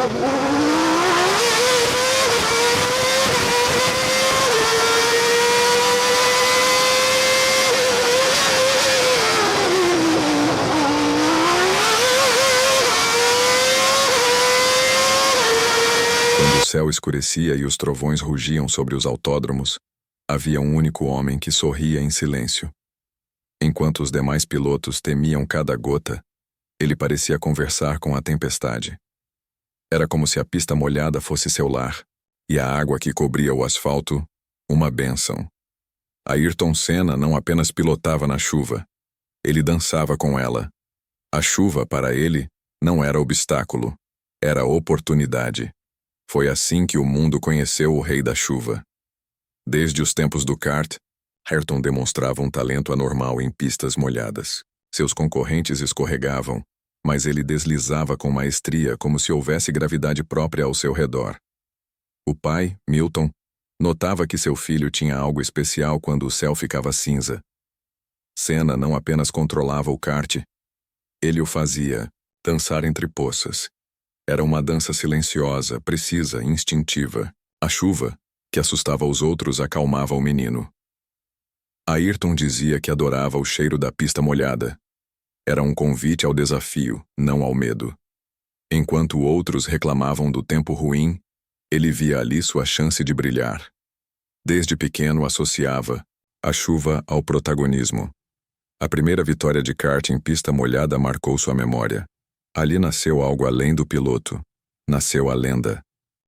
Quando o céu escurecia e os trovões rugiam sobre os autódromos, havia um único homem que sorria em silêncio. Enquanto os demais pilotos temiam cada gota, ele parecia conversar com a tempestade. Era como se a pista molhada fosse seu lar, e a água que cobria o asfalto, uma bênção. Ayrton Senna não apenas pilotava na chuva, ele dançava com ela. A chuva, para ele, não era obstáculo, era oportunidade. Foi assim que o mundo conheceu o Rei da Chuva. Desde os tempos do kart, Ayrton demonstrava um talento anormal em pistas molhadas. Seus concorrentes escorregavam, mas ele deslizava com maestria como se houvesse gravidade própria ao seu redor. O pai, Milton, notava que seu filho tinha algo especial quando o céu ficava cinza. Senna não apenas controlava o kart, ele o fazia dançar entre poças. Era uma dança silenciosa, precisa, instintiva. A chuva, que assustava os outros, acalmava o menino. Ayrton dizia que adorava o cheiro da pista molhada. Era um convite ao desafio, não ao medo. Enquanto outros reclamavam do tempo ruim, ele via ali sua chance de brilhar. Desde pequeno associava a chuva ao protagonismo. A primeira vitória de kart em pista molhada marcou sua memória. Ali nasceu algo além do piloto. Nasceu a lenda.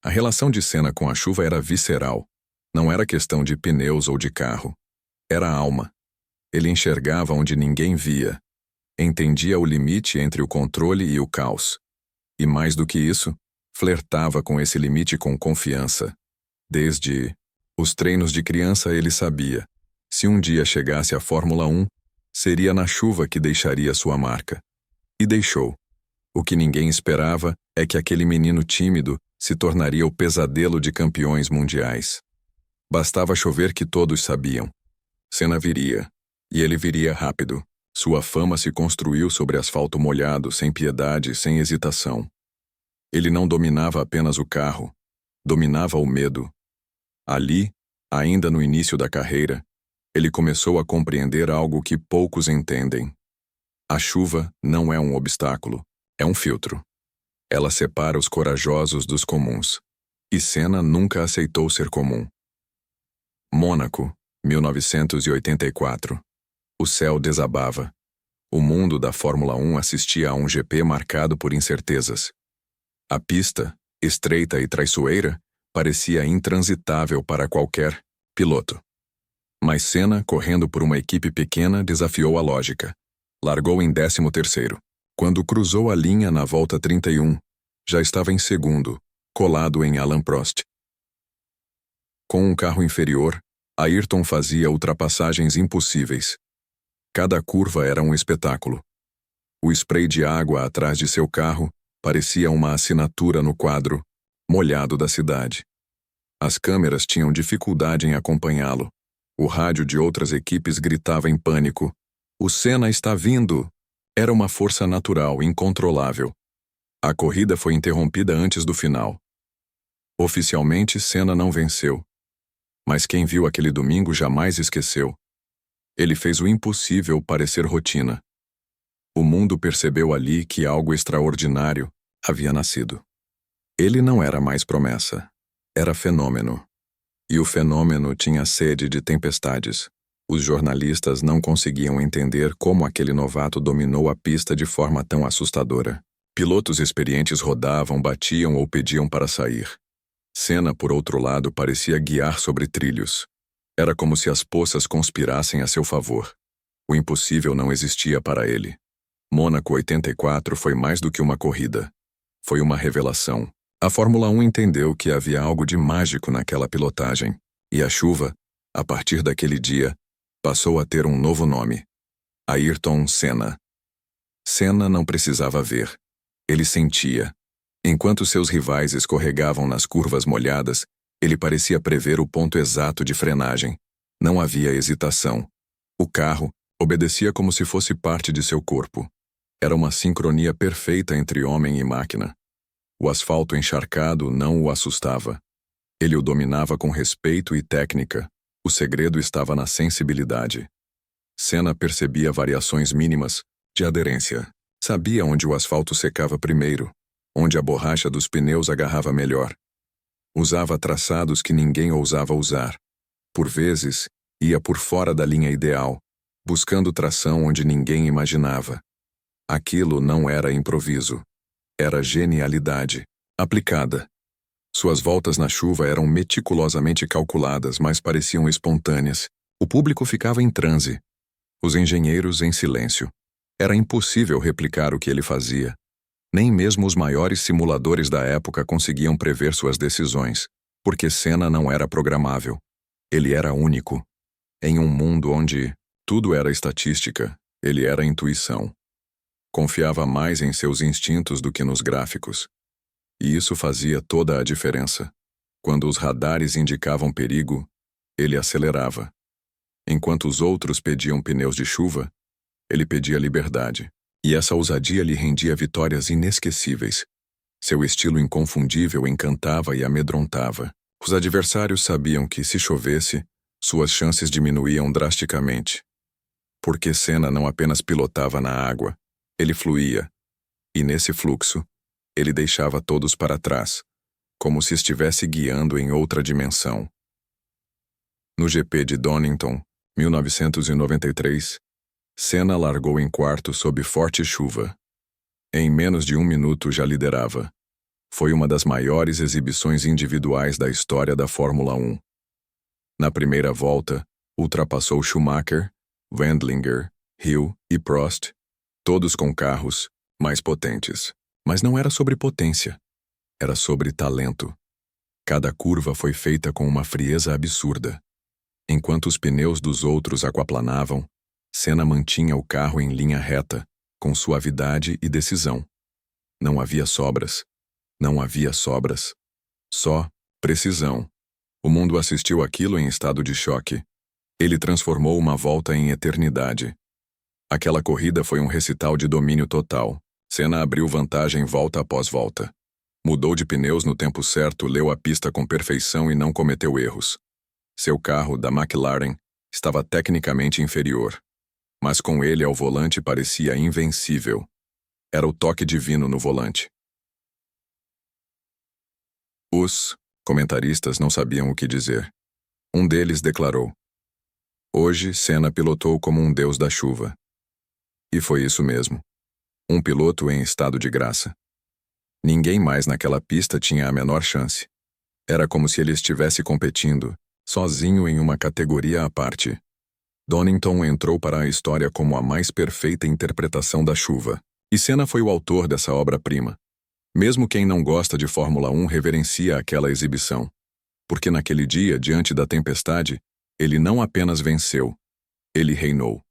A relação de Senna com a chuva era visceral. Não era questão de pneus ou de carro. Era a alma. Ele enxergava onde ninguém via. Entendia o limite entre o controle e o caos. E mais do que isso, flertava com esse limite com confiança. Desde os treinos de criança ele sabia. Se um dia chegasse à Fórmula 1, seria na chuva que deixaria sua marca. E deixou. O que ninguém esperava é que aquele menino tímido se tornaria o pesadelo de campeões mundiais. Bastava chover que todos sabiam. Senna viria. E ele viria rápido. Sua fama se construiu sobre asfalto molhado, sem piedade, sem hesitação. Ele não dominava apenas o carro, dominava o medo. Ali, ainda no início da carreira, ele começou a compreender algo que poucos entendem. A chuva não é um obstáculo, é um filtro. Ela separa os corajosos dos comuns. E Senna nunca aceitou ser comum. Mônaco, 1984. O céu desabava. O mundo da Fórmula 1 assistia a um GP marcado por incertezas. A pista, estreita e traiçoeira, parecia intransitável para qualquer piloto. Mas Senna, correndo por uma equipe pequena, desafiou a lógica. Largou em 13º. Quando cruzou a linha na volta 31, já estava em segundo, colado em Alain Prost. Com um carro inferior, Ayrton fazia ultrapassagens impossíveis. Cada curva era um espetáculo. O spray de água atrás de seu carro parecia uma assinatura no quadro molhado da cidade. As câmeras tinham dificuldade em acompanhá-lo. O rádio de outras equipes gritava em pânico. O Senna está vindo! Era uma força natural, incontrolável. A corrida foi interrompida antes do final. Oficialmente, Senna não venceu. Mas quem viu aquele domingo jamais esqueceu. Ele fez o impossível parecer rotina. O mundo percebeu ali que algo extraordinário havia nascido. Ele não era mais promessa. Era fenômeno. E o fenômeno tinha sede de tempestades. Os jornalistas não conseguiam entender como aquele novato dominou a pista de forma tão assustadora. Pilotos experientes rodavam, batiam ou pediam para sair. Senna, por outro lado, parecia guiar sobre trilhos. Era como se as poças conspirassem a seu favor. O impossível não existia para ele. Mônaco 84 foi mais do que uma corrida. Foi uma revelação. A Fórmula 1 entendeu que havia algo de mágico naquela pilotagem. E a chuva, a partir daquele dia, passou a ter um novo nome. Ayrton Senna. Senna não precisava ver. Ele sentia. Enquanto seus rivais escorregavam nas curvas molhadas, ele parecia prever o ponto exato de frenagem. Não havia hesitação. O carro obedecia como se fosse parte de seu corpo. Era uma sincronia perfeita entre homem e máquina. O asfalto encharcado não o assustava. Ele o dominava com respeito e técnica. O segredo estava na sensibilidade. Senna percebia variações mínimas de aderência. Sabia onde o asfalto secava primeiro, onde a borracha dos pneus agarrava melhor. Usava traçados que ninguém ousava usar. Por vezes, ia por fora da linha ideal, buscando tração onde ninguém imaginava. Aquilo não era improviso. Era genialidade, aplicada. Suas voltas na chuva eram meticulosamente calculadas, mas pareciam espontâneas. O público ficava em transe. Os engenheiros em silêncio. Era impossível replicar o que ele fazia. Nem mesmo os maiores simuladores da época conseguiam prever suas decisões, porque Senna não era programável. Ele era único. Em um mundo onde tudo era estatística, ele era intuição. Confiava mais em seus instintos do que nos gráficos. E isso fazia toda a diferença. Quando os radares indicavam perigo, ele acelerava. Enquanto os outros pediam pneus de chuva, ele pedia liberdade. E essa ousadia lhe rendia vitórias inesquecíveis. Seu estilo inconfundível encantava e amedrontava. Os adversários sabiam que, se chovesse, suas chances diminuíam drasticamente. Porque Senna não apenas pilotava na água, ele fluía. E nesse fluxo, ele deixava todos para trás, como se estivesse guiando em outra dimensão. No GP de Donington, 1993, Senna largou em quarto sob forte chuva. Em menos de 1 minuto já liderava. Foi uma das maiores exibições individuais da história da Fórmula 1. Na primeira volta, ultrapassou Schumacher, Wendlinger, Hill e Prost, todos com carros mais potentes. Mas não era sobre potência. Era sobre talento. Cada curva foi feita com uma frieza absurda. Enquanto os pneus dos outros aquaplanavam, Senna mantinha o carro em linha reta, com suavidade e decisão. Não havia sobras. Não havia sobras. Só precisão. O mundo assistiu aquilo em estado de choque. Ele transformou uma volta em eternidade. Aquela corrida foi um recital de domínio total. Senna abriu vantagem volta após volta. Mudou de pneus no tempo certo, leu a pista com perfeição e não cometeu erros. Seu carro, da McLaren, estava tecnicamente inferior. Mas com ele ao volante parecia invencível. Era o toque divino no volante. Os comentaristas não sabiam o que dizer. Um deles declarou: "Hoje, Senna pilotou como um deus da chuva." E foi isso mesmo. Um piloto em estado de graça. Ninguém mais naquela pista tinha a menor chance. Era como se ele estivesse competindo, sozinho em uma categoria à parte. Donington entrou para a história como a mais perfeita interpretação da chuva. E Senna foi o autor dessa obra-prima. Mesmo quem não gosta de Fórmula 1 reverencia aquela exibição. Porque naquele dia, diante da tempestade, ele não apenas venceu, ele reinou.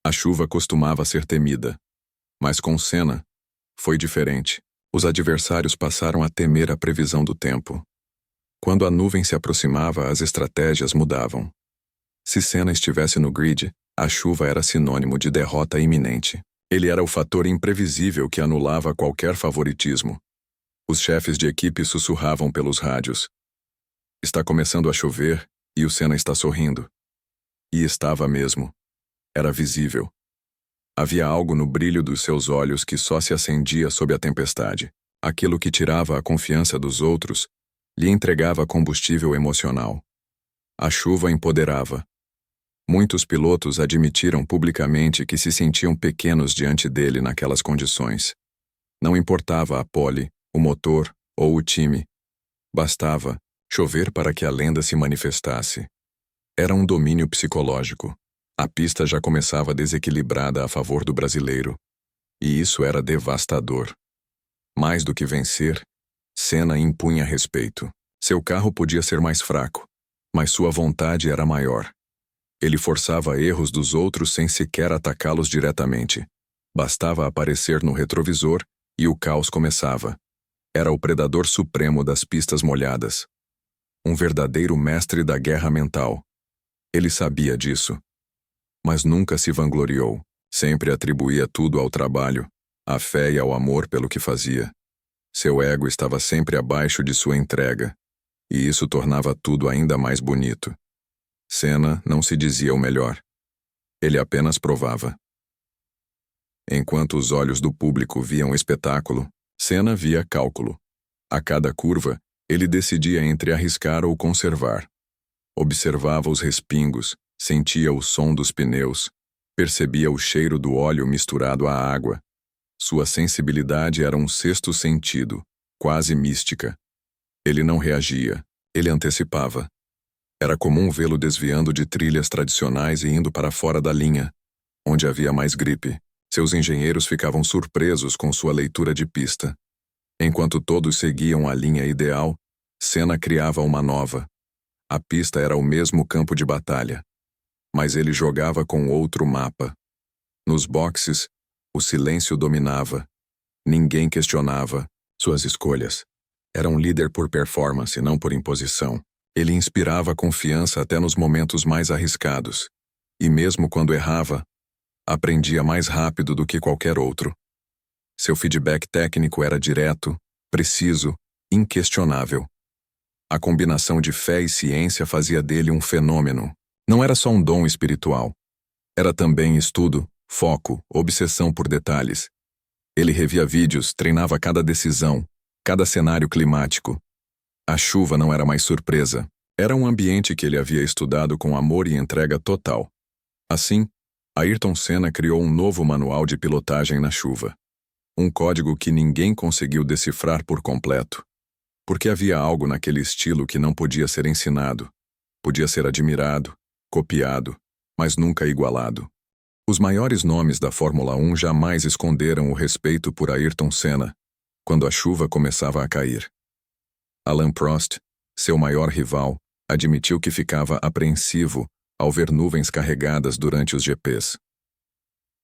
A chuva costumava ser temida. Mas com Senna, foi diferente. Os adversários passaram a temer a previsão do tempo. Quando a nuvem se aproximava, as estratégias mudavam. Se Senna estivesse no grid, a chuva era sinônimo de derrota iminente. Ele era o fator imprevisível que anulava qualquer favoritismo. Os chefes de equipe sussurravam pelos rádios: "Está começando a chover e o Senna está sorrindo." E estava mesmo. Era visível. Havia algo no brilho dos seus olhos que só se acendia sob a tempestade. Aquilo que tirava a confiança dos outros lhe entregava combustível emocional. A chuva empoderava. Muitos pilotos admitiram publicamente que se sentiam pequenos diante dele naquelas condições. Não importava a pole, o motor ou o time. Bastava chover para que a lenda se manifestasse. Era um domínio psicológico. A pista já começava desequilibrada a favor do brasileiro. E isso era devastador. Mais do que vencer, Senna impunha respeito. Seu carro podia ser mais fraco, mas sua vontade era maior. Ele forçava erros dos outros sem sequer atacá-los diretamente. Bastava aparecer no retrovisor e o caos começava. Era o predador supremo das pistas molhadas. Um verdadeiro mestre da guerra mental. Ele sabia disso. Mas nunca se vangloriou. Sempre atribuía tudo ao trabalho, à fé e ao amor pelo que fazia. Seu ego estava sempre abaixo de sua entrega, e isso tornava tudo ainda mais bonito. Senna não se dizia o melhor. Ele apenas provava. Enquanto os olhos do público viam o espetáculo, Senna via cálculo. A cada curva, ele decidia entre arriscar ou conservar. Observava os respingos, sentia o som dos pneus, percebia o cheiro do óleo misturado à água. Sua sensibilidade era um sexto sentido, quase mística. Ele não reagia, ele antecipava. Era comum vê-lo desviando de trilhas tradicionais e indo para fora da linha, onde havia mais gripe. Seus engenheiros ficavam surpresos com sua leitura de pista. Enquanto todos seguiam a linha ideal, Senna criava uma nova. A pista era o mesmo campo de batalha, mas ele jogava com outro mapa. Nos boxes, o silêncio dominava. Ninguém questionava suas escolhas. Era um líder por performance, não por imposição. Ele inspirava confiança até nos momentos mais arriscados. E mesmo quando errava, aprendia mais rápido do que qualquer outro. Seu feedback técnico era direto, preciso, inquestionável. A combinação de fé e ciência fazia dele um fenômeno. Não era só um dom espiritual. Era também estudo, foco, obsessão por detalhes. Ele revia vídeos, treinava cada decisão, cada cenário climático. A chuva não era mais surpresa. Era um ambiente que ele havia estudado com amor e entrega total. Assim, Ayrton Senna criou um novo manual de pilotagem na chuva. Um código que ninguém conseguiu decifrar por completo. Porque havia algo naquele estilo que não podia ser ensinado. Podia ser admirado, copiado, mas nunca igualado. Os maiores nomes da Fórmula 1 jamais esconderam o respeito por Ayrton Senna, quando a chuva começava a cair. Alain Prost, seu maior rival, admitiu que ficava apreensivo ao ver nuvens carregadas durante os GPs.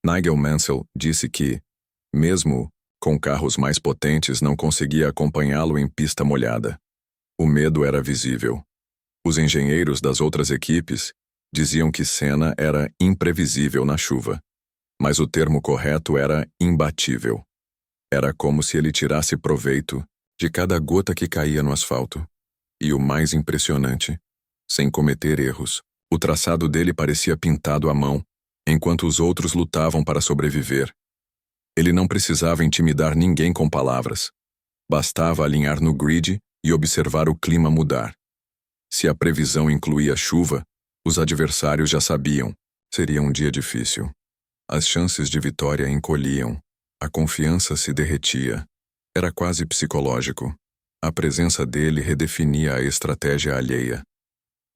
Nigel Mansell disse que, mesmo com carros mais potentes, não conseguia acompanhá-lo em pista molhada. O medo era visível. Os engenheiros das outras equipes diziam que Senna era imprevisível na chuva, mas o termo correto era imbatível. Era como se ele tirasse proveito de cada gota que caía no asfalto. E o mais impressionante, sem cometer erros, o traçado dele parecia pintado à mão, enquanto os outros lutavam para sobreviver. Ele não precisava intimidar ninguém com palavras. Bastava alinhar no grid e observar o clima mudar. Se a previsão incluía chuva, os adversários já sabiam. Seria um dia difícil. As chances de vitória encolhiam. A confiança se derretia. Era quase psicológico. A presença dele redefinia a estratégia alheia.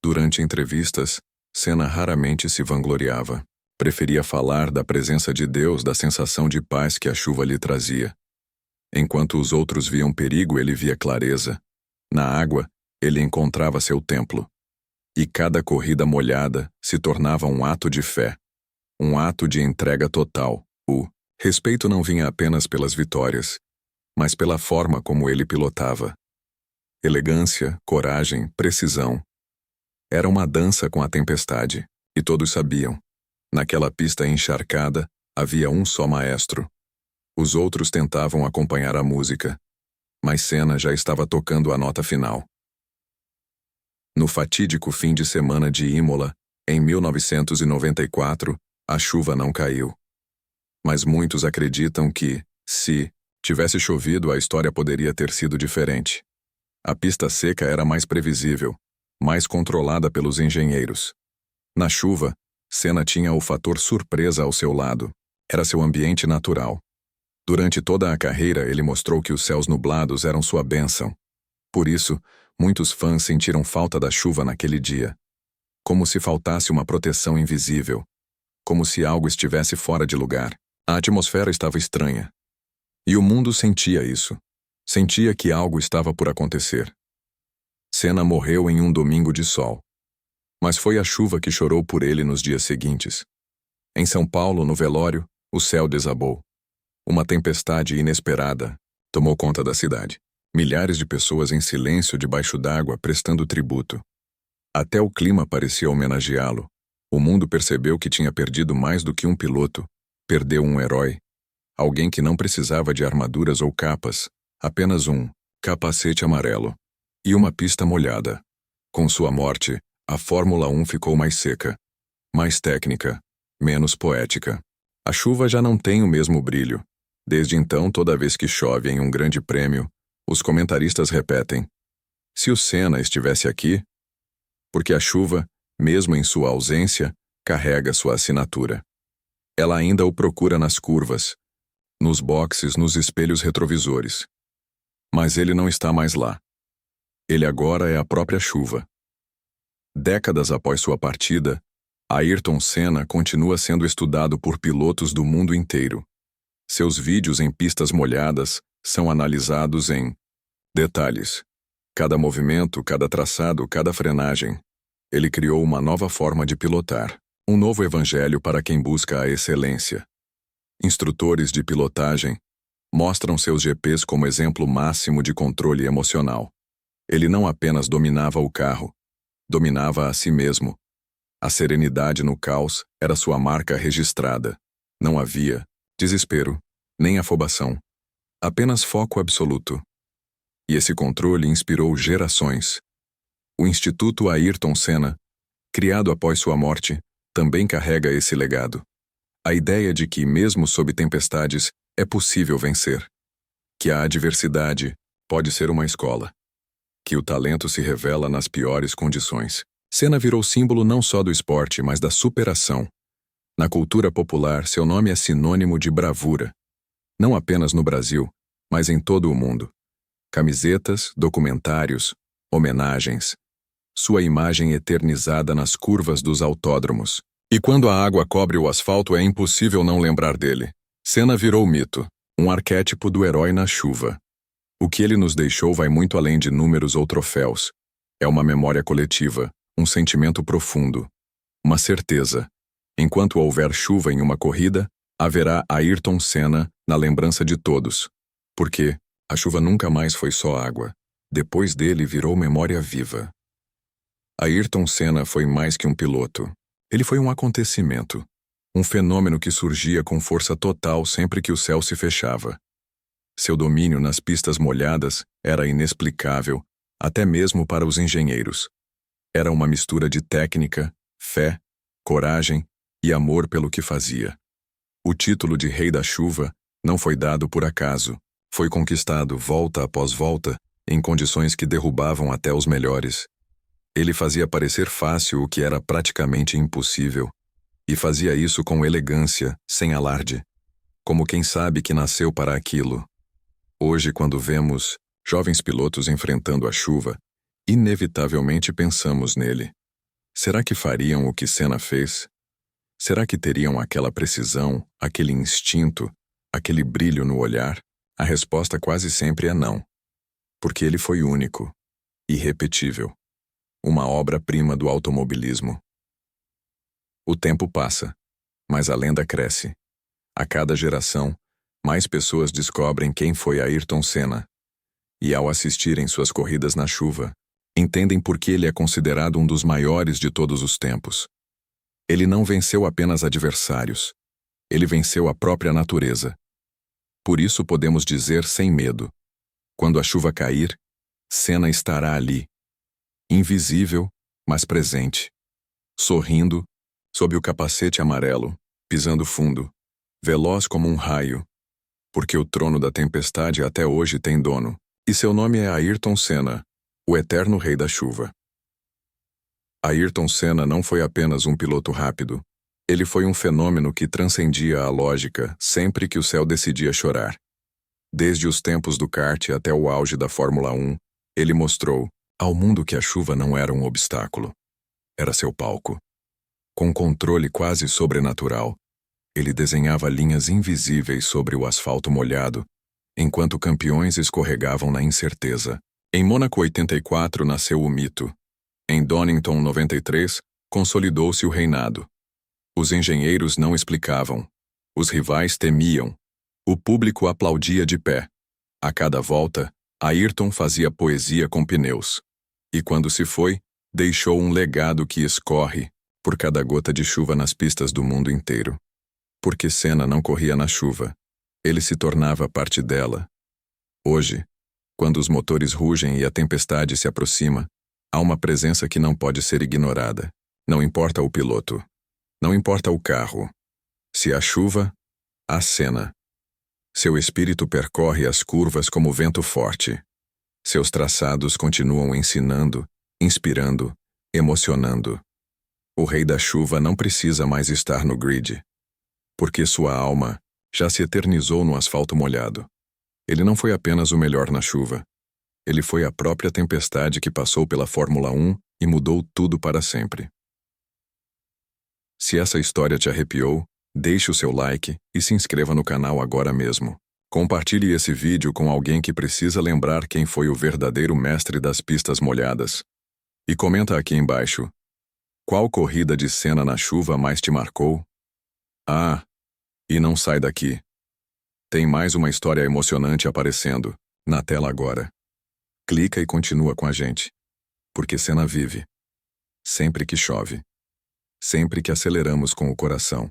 Durante entrevistas, Senna raramente se vangloriava. Preferia falar da presença de Deus, da sensação de paz que a chuva lhe trazia. Enquanto os outros viam perigo, ele via clareza. Na água, ele encontrava seu templo. E cada corrida molhada se tornava um ato de fé. Um ato de entrega total. O respeito não vinha apenas pelas vitórias, mas pela forma como ele pilotava. Elegância, coragem, precisão. Era uma dança com a tempestade, e todos sabiam. Naquela pista encharcada, havia um só maestro. Os outros tentavam acompanhar a música, mas Senna já estava tocando a nota final. No fatídico fim de semana de Imola, em 1994, a chuva não caiu. Mas muitos acreditam que, se tivesse chovido, a história poderia ter sido diferente. A pista seca era mais previsível, mais controlada pelos engenheiros. Na chuva, Senna tinha o fator surpresa ao seu lado. Era seu ambiente natural. Durante toda a carreira, ele mostrou que os céus nublados eram sua bênção. Por isso, muitos fãs sentiram falta da chuva naquele dia. Como se faltasse uma proteção invisível. Como se algo estivesse fora de lugar. A atmosfera estava estranha. E o mundo sentia isso. Sentia que algo estava por acontecer. Senna morreu em um domingo de sol. Mas foi a chuva que chorou por ele nos dias seguintes. Em São Paulo, no velório, o céu desabou. Uma tempestade inesperada tomou conta da cidade. Milhares de pessoas em silêncio debaixo d'água prestando tributo. Até o clima parecia homenageá-lo. O mundo percebeu que tinha perdido mais do que um piloto. Perdeu um herói. Alguém que não precisava de armaduras ou capas, Apenas um capacete amarelo e uma pista molhada. Com sua morte, a Fórmula 1 ficou mais seca, mais técnica, menos poética. A chuva já não tem o mesmo brilho. Desde então, toda vez que chove em um grande prêmio, os comentaristas repetem: se o Senna estivesse aqui, porque a chuva, mesmo em sua ausência, carrega sua assinatura. Ela ainda o procura nas curvas, nos boxes, nos espelhos retrovisores. Mas ele não está mais lá. Ele agora é a própria chuva. Décadas após sua partida, Ayrton Senna continua sendo estudado por pilotos do mundo inteiro. Seus vídeos em pistas molhadas são analisados em detalhes. Cada movimento, cada traçado, cada frenagem. Ele criou uma nova forma de pilotar, um novo evangelho para quem busca a excelência. Instrutores de pilotagem mostram seus GPs como exemplo máximo de controle emocional. Ele não apenas dominava o carro, dominava a si mesmo. A serenidade no caos era sua marca registrada. Não havia desespero, nem afobação. Apenas foco absoluto. E esse controle inspirou gerações. O Instituto Ayrton Senna, criado após sua morte, também carrega esse legado. A ideia de que, mesmo sob tempestades, é possível vencer. Que a adversidade pode ser uma escola. Que o talento se revela nas piores condições. Senna virou símbolo não só do esporte, mas da superação. Na cultura popular, seu nome é sinônimo de bravura. Não apenas no Brasil, mas em todo o mundo. Camisetas, documentários, homenagens. Sua imagem eternizada nas curvas dos autódromos. E quando a água cobre o asfalto, é impossível não lembrar dele. Senna virou mito, um arquétipo do herói na chuva. O que ele nos deixou vai muito além de números ou troféus. É uma memória coletiva, um sentimento profundo. Uma certeza. Enquanto houver chuva em uma corrida, haverá Ayrton Senna na lembrança de todos. Porque a chuva nunca mais foi só água. Depois dele virou memória viva. Ayrton Senna foi mais que um piloto. Ele foi um acontecimento. Um fenômeno que surgia com força total sempre que o céu se fechava. Seu domínio nas pistas molhadas era inexplicável, até mesmo para os engenheiros. Era uma mistura de técnica, fé, coragem e amor pelo que fazia. O título de Rei da Chuva não foi dado por acaso. Foi conquistado volta após volta, em condições que derrubavam até os melhores. Ele fazia parecer fácil o que era praticamente impossível. E fazia isso com elegância, sem alarde. Como quem sabe que nasceu para aquilo. Hoje, quando vemos jovens pilotos enfrentando a chuva, inevitavelmente pensamos nele. Será que fariam o que Senna fez? Será que teriam aquela precisão, aquele instinto, aquele brilho no olhar? A resposta quase sempre é não. Porque ele foi único, irrepetível. Uma obra-prima do automobilismo. O tempo passa, mas a lenda cresce. A cada geração, mais pessoas descobrem quem foi Ayrton Senna. E ao assistirem suas corridas na chuva, entendem por que ele é considerado um dos maiores de todos os tempos. Ele não venceu apenas adversários. Ele venceu a própria natureza. Por isso podemos dizer sem medo: quando a chuva cair, Senna estará ali. Invisível, mas presente. Sorrindo, sob o capacete amarelo, pisando fundo, veloz como um raio. Porque o trono da tempestade até hoje tem dono, e seu nome é Ayrton Senna, o eterno rei da chuva. Ayrton Senna não foi apenas um piloto rápido. Ele foi um fenômeno que transcendia a lógica sempre que o céu decidia chorar. Desde os tempos do kart até o auge da Fórmula 1, ele mostrou ao mundo que a chuva não era um obstáculo. Era seu palco. Com controle quase sobrenatural, ele desenhava linhas invisíveis sobre o asfalto molhado, enquanto campeões escorregavam na incerteza. Em Mônaco 84 nasceu o mito. Em Donington 93, consolidou-se o reinado. Os engenheiros não explicavam. Os rivais temiam. O público aplaudia de pé. A cada volta, Ayrton fazia poesia com pneus. E quando se foi, deixou um legado que escorre por cada gota de chuva nas pistas do mundo inteiro. Porque Senna não corria na chuva. Ele se tornava parte dela. Hoje, Quando os motores rugem e a tempestade se aproxima, há uma presença que não pode ser ignorada. Não importa o piloto. Não importa o carro. Se há chuva, há cena. Seu espírito percorre as curvas como vento forte. Seus traçados continuam ensinando, inspirando, emocionando. O rei da chuva não precisa mais estar no grid, porque sua alma já se eternizou no asfalto molhado. Ele não foi apenas o melhor na chuva. Ele foi a própria tempestade que passou pela Fórmula 1 e mudou tudo para sempre. Se essa história te arrepiou, deixe o seu like e se inscreva no canal agora mesmo. Compartilhe esse vídeo com alguém que precisa lembrar quem foi o verdadeiro mestre das pistas molhadas. E comenta aqui embaixo: qual corrida de cena na chuva mais te marcou? Ah, e não sai daqui. Tem mais uma história emocionante aparecendo na tela agora. Clica e continua com a gente, porque cena vive. Sempre que chove. Sempre que aceleramos com o coração.